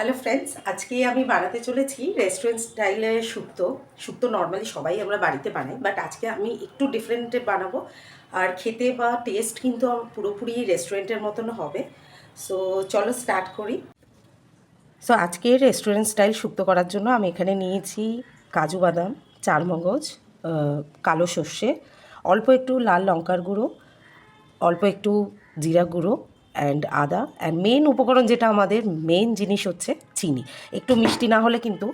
Hello friends, আজকে আমি বানাতে চলেছি রেস্টুরেন্ট স্টাইলে শুক্তো। শুক্তো নর্মালি সবাই আমরা বাড়িতে বানাই, বাট আজকে আমি একটু ডিফারেন্টে বানাবো। আর খেতে বা টেস্ট কিন্তু পুরোপুরি রেস্টুরেন্টের মতন হবে। সো চলো স্টার্ট করি। সো আজকে রেস্টুরেন্ট স্টাইল শুক্তো করার জন্য আমি এখানে নিয়েছি কাজু বাদাম, চারমগজ, কালো সর্ষে, অল্প একটু লাল লঙ্কার গুঁড়ো, অল্প একটু জিরা গুঁড়ো অ্যান্ড আদা, অ্যান্ড মেন উপকরণ যেটা আমাদের মেন জিনিস হচ্ছে চিনি। একটু মিষ্টি না হলে কিন্তু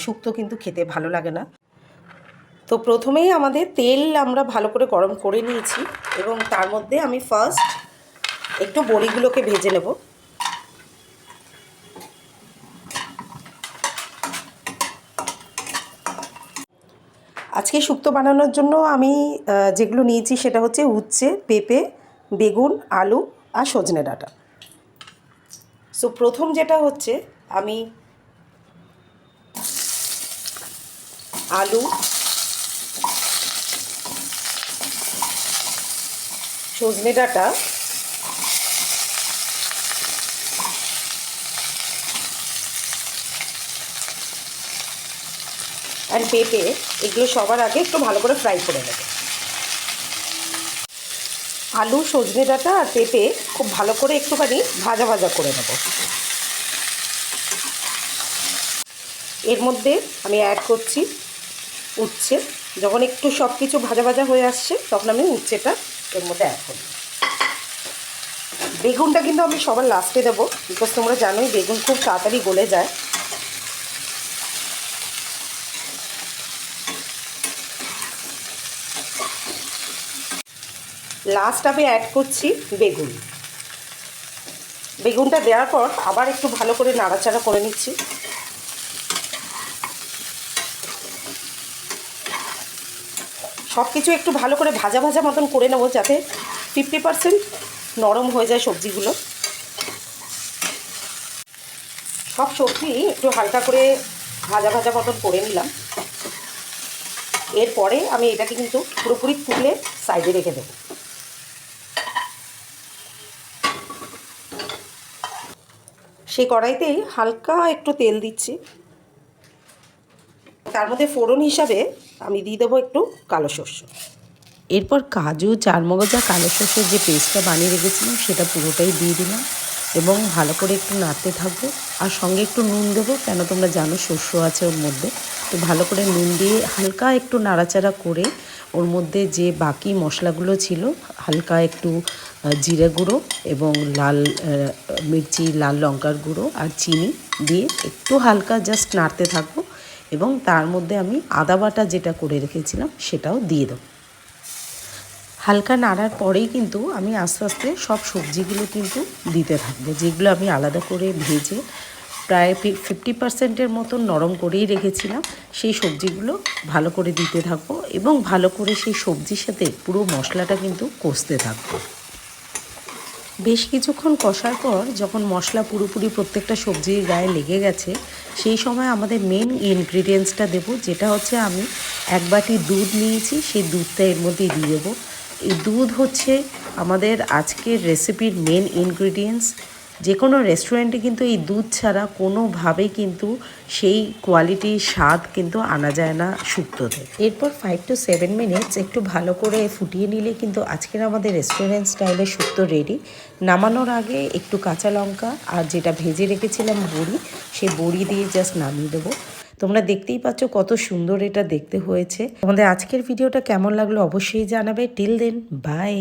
শুক্তো কিন্তু খেতে ভালো লাগে না। তো প্রথমেই আমাদের তেল আমরা ভালো করে গরম করে নিয়েছি এবং তার মধ্যে আমি ফার্স্ট একটু বড়িগুলোকে ভেজে নেব। আজকে শুক্তো বানানোর জন্য আমি যেগুলো নিয়েছি সেটা হচ্ছে উচ্ছে, পেঁপে, বেগুন, আলু আর সজনে ডাঁটা। সো প্রথম যেটা হচ্ছে আমি আলু, সজনে ডাঁটা অ্যান্ড পেঁপে এগুলো সবার আগে একটু ভালো করে ফ্রাই করে নেব। আলু, সজনে ডাঁটা আর পেঁপে খুব ভালো করে একটুখানি ভাজা ভাজা করে নেব। এর মধ্যে আমি অ্যাড করছি উচ্ছে। যখন একটু সব কিছু ভাজা ভাজা হয়ে আসছে তখন আমি উচ্ছেটা এর মধ্যে অ্যাড করব। বেগুনটা কিন্তু আমি সবার লাস্টে দেবো, বিকজ তোমরা জানোই বেগুন খুব তাড়াতাড়ি গলে যায়। লাস্ট আমি অ্যাড করছি বেগুন। বেগুনটা দেওয়ার পর আবার একটু ভালো করে নাড়াচাড়া করে নিচ্ছি। সব কিছু একটু ভালো করে ভাজা ভাজা মতন করে নেবো, যাতে 50% নরম হয়ে যায় সবজিগুলো। সব সবজি একটু হালকা করে ভাজা ভাজা মতন করে নিলাম। এরপরে আমি এটাকে কিন্তু পুরোপুরি তুলে সাইডে রেখে দেবো। সেই কড়াইতেই হালকা একটু তেল দিচ্ছি। তার মধ্যে ফোড়ন হিসাবে আমি দিয়ে দেবো একটু কালো সর্ষে। এরপর কাজু, চারমগজ আর কালো সর্ষের যে পেস্টটা বানিয়ে রেখেছিলাম সেটা পুরোটাই দিয়ে দিলাম এবং ভালো করে একটু নাড়তে থাকবো। আর সঙ্গে একটু নুন দেবো, কেন তোমরা জানো শস্য আছে ওর মধ্যে। তো ভালো করে নুন দিয়ে হালকা একটু নাড়াচাড়া করে ওর মধ্যে যে বাকি মশলাগুলো ছিল, হালকা একটু জিরে গুঁড়ো এবং লাল মির্চি, লাল লঙ্কার গুঁড়ো আর চিনি দিয়ে একটু হালকা জাস্ট নাড়তে থাকবো এবং তার মধ্যে আমি আদা বাটা যেটা করে রেখেছিলাম সেটাও দিয়ে দেবো। হালকা নাড়ার পরেই কিন্তু আমি আস্তে আস্তে সব সবজিগুলো কিন্তু দিতে থাকবো, যেগুলো আমি আলাদা করে ভেজে প্রায় 50%-এর মতন নরম করেই রেখেছিলাম। সেই সবজিগুলো ভালো করে দিতে থাকবো এবং ভালো করে সেই সবজির সাথে পুরো মশলাটা কিন্তু কষতে থাকবো। বেশ কিছুক্ষণ কষার পর যখন মশলা পুরোপুরি প্রত্যেকটা সবজির গায়ে লেগে গেছে, সেই সময় আমাদের মেন ইনগ্রিডিয়েন্টসটা দেবো, যেটা হচ্ছে আমি 1 বাটি দুধ নিয়েছি। সেই দুধটা এর মধ্যে দিয়ে দেবো। এই দুধ হচ্ছে আমাদের আজকের রেসিপির মেন ইনগ্রিডিয়েন্টস। যে কোনো রেস্টুরেন্টে কিন্তু এই দুধ ছাড়া কোনোভাবেই কিন্তু সেই কোয়ালিটির স্বাদ কিন্তু আনা যায় না শুক্তোতে। এরপর 5 to 7 মিনিটস একটু ভালো করে ফুটিয়ে নিলে কিন্তু আজকের আমাদের রেস্টুরেন্ট স্টাইলে শুক্তো রেডি। নামানোর আগে একটু কাঁচা লঙ্কা আর যেটা ভেজে রেখেছিলাম বড়ি, সেই বড়ি দিয়ে জাস্ট নামিয়ে দেবো। তোমরা দেখতেই পাচ্ছ কত সুন্দর এটা দেখতে হয়েছে। তোমাদের আজকের ভিডিওটা কেমন লাগলো অবশ্যই জানাবে। Till then, by.